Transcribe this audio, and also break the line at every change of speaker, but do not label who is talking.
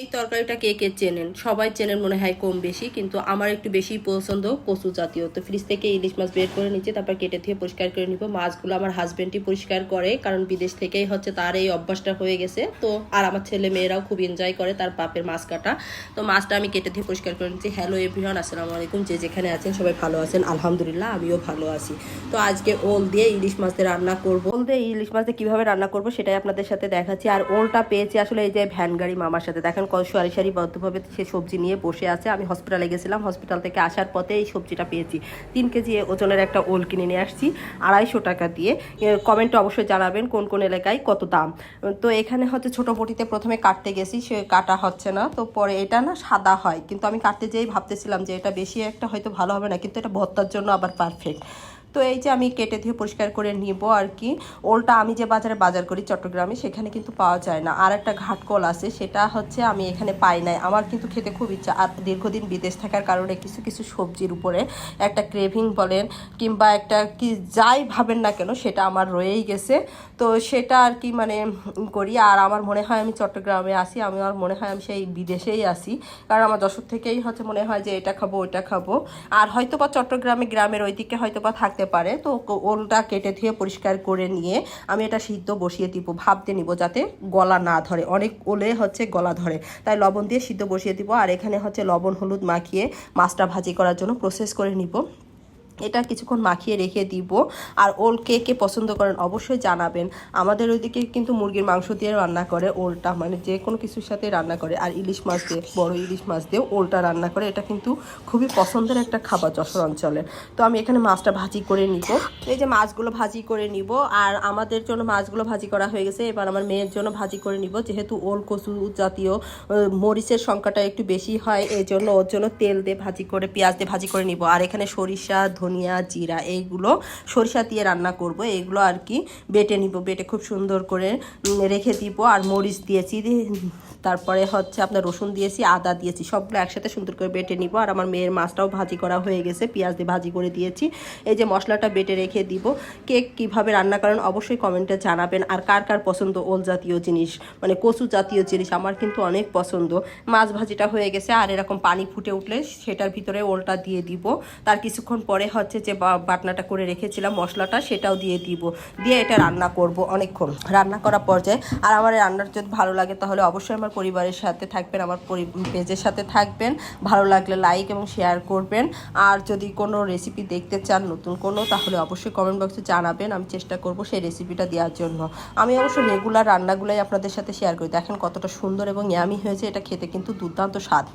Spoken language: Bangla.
এই তরকারিটা কে কে চেনেন? সবাই চেনেন মনে হয় কম বেশি, কিন্তু আমার একটু বেশি পছন্দ কচু জাতীয়। তো ফ্রিজ থেকে ইলিশ মাছ বের করে নিচ্ছি, তারপর কেটে ধুয়ে পরিষ্কার করে নিব। মাছগুলো আমার হাজবেন্ডই পরিষ্কার করে, কারণ বিদেশ থেকেই হচ্ছে তার এই অভ্যাসটা হয়ে গেছে। তো আর আমার ছেলে মেয়েরাও খুব এনজয় করে তার বাপের মাছ কাটা। তো মাছটা আমি কেটে ধুয়ে পরিষ্কার করে নিচ্ছি। হ্যালো এভরিওয়ান, আসসালামু আলাইকুম। যে যেখানে আছেন সবাই ভালো আছেন? আলহামদুলিল্লাহ, আমিও ভালো আছি। তো আজকে ওল দিয়ে ইলিশ মাছ দিয়ে রান্না করব। ওল দিয়ে ইলিশ মাছ দিয়ে কীভাবে রান্না করব সেটাই আপনাদের সাথে দেখাচ্ছি। আর ওলটা পেয়েছি আসলে এই যে ভ্যান গাড়ি মামার সাথে, দেখেন কত সারি সারিবদ্ধভাবে সে সবজি নিয়ে বসে আছে। আমি হসপিটালে গেছিলাম, হসপিটাল থেকে আসার পথে এই সবজিটা পেয়েছি। 3 কেজি ওজনের একটা ওল কিনে নিয়ে আসছি 250 টাকা দিয়ে। কমেন্টে অবশ্যই জানাবেন কোন কোন এলাকায় কত দাম। তো এখানে হচ্ছে ছোটো বটিতে প্রথমে কাটতে গেছি, সে কাটা হচ্ছে না। তো পরে এটা না সাদা হয়, কিন্তু আমি কাটতে যেয়েই ভাবতেছিলাম যে এটা বেশি একটা হয়তো ভালো হবে না, কিন্তু এটা ভর্তার জন্য আবার পারফেক্ট। তো এই যে আমি কেটে ধুয়ে পরিষ্কার করে নিব আর কি। ওলটা আমি যে বাজারে বাজার করি চট্টগ্রামে, সেখানে কিন্তু পাওয়া যায় না। আর একটা ঘাটকল আছে, সেটা হচ্ছে আমি এখানে পাই নাই। আমার কিন্তু খেতে খুব ইচ্ছা। আর দীর্ঘদিন বিদেশ থাকার কারণে কিছু কিছু সবজির উপরে একটা ক্রেভিং বলেন কিংবা একটা কি যাই ভাবেন না কেন, সেটা আমার রয়েই গেছে। তো সেটা আর কি মানে করি। আর আমার মনে হয় আমি চট্টগ্রামে আসি, আমার মনে হয় আমি সেই বিদেশেই আসি। কারণ আমার যশোর থেকেই হচ্ছে মনে হয় যে এটা খাবো ওইটা খাবো। আর হয়তো বা চট্টগ্রামে গ্রামের ওইদিকে হয়তো বা থাকতে পারে। তো ওলটা কেটে ধুয়ে পরিষ্কার করে নিয়ে আমি এটা সিদ্ধ বসিয়ে দিব, ভাপতে নিব যাতে গলা না ধরে। অনেক ওলে হচ্ছে গলা ধরে, তাই লবণ দিয়ে সিদ্ধ বসিয়ে দিব। আর এখানে হচ্ছে লবণ হলুদ মাখিয়ে মাছটা ভাজি করার জন্য প্রসেস করে নিব। এটা কিছুক্ষণ মাখিয়ে রেখে দিব। আর ওল কে কে পছন্দ করেন অবশ্যই জানাবেন। আমাদের ওইদিকে কিন্তু মুরগির মাংস দিয়ে রান্না করে ওলটা, মানে যে কোনো কিছুর সাথে রান্না করে। আর ইলিশ মাছ দিয়ে, বড় ইলিশ মাছ দিয়েও ওলটা রান্না করে। এটা কিন্তু খুবই পছন্দের একটা খাবার যশোর অঞ্চলের। তো আমি এখানে মাছটা ভাজি করে নিব। এই যে মাছগুলো ভাজি করে নিব। আর আমাদের জন্য মাছগুলো ভাজি করা হয়ে গেছে, এবার আমার মেয়ের জন্য ভাজি করে নিব। যেহেতু ওল কচু জাতীয়, মরিচের সংখ্যাটা একটু বেশি হয়, এই জন্য ওর জন্য তেল দিয়ে ভাজি করে, পেঁয়াজ দিয়ে ভাজি করে নিব। আর এখানে সরিষা, ধনিয়া, জিরা, এইগুলো সরিষা দিয়ে রান্না করব। এইগুলো আর কি বেটে নিব, বেটে খুব সুন্দর করে রেখে দিব। আর মরিচ দিয়েছি, তারপরে হচ্ছে আপনার রসুন দিয়েছি, আদা দিয়েছি, সবগুলো একসাথে সুন্দর করে বেটে নিব। আর আমার মেয়ের মাছটাও ভাজি করা হয়ে গেছে, পেঁয়াজ দিয়ে ভাজি করে দিয়েছি। এই যে মশলাটা বেটে রেখে দিব। কেক কীভাবে রান্না করেন অবশ্যই কমেন্টে জানাবেন। আর কার কার পছন্দ ওল জাতীয় জিনিস, মানে কচু জাতীয় জিনিস? আমার কিন্তু অনেক পছন্দ। মাছ ভাজিটা হয়ে গেছে, আর এরকম পানি ফুটে উঠলে সেটার ভিতরে ওলটা দিয়ে দিব। তার কিছুক্ষণ পরে হচ্ছে যে বাটনাটা করে রেখেছিলাম মশলাটা, সেটাও দিয়ে দিব। দিয়ে এটা রান্না করব অনেকক্ষণ, রান্না করার পর্যায়ে। আর আমার রান্নার যদি ভালো লাগে তাহলে অবশ্যই আমার পরিবারের সাথে থাকবেন, আমার পেজের সাথে থাকবেন। ভালো লাগলে লাইক এবং শেয়ার করবেন। আর যদি কোনো রেসিপি দেখতে চান নতুন কোনো, তাহলে অবশ্যই কমেন্ট বক্সে জানাবেন, আমি চেষ্টা করব সেই রেসিপিটা দেওয়ার জন্য। আমি অবশ্য রেগুলার রান্নাগুলোই আপনাদের সাথে শেয়ার করি। দেখেন কতটা সুন্দর এবং ইয়ামি হয়েছে, এটা খেতে কিন্তু দুর্দান্ত স্বাদ।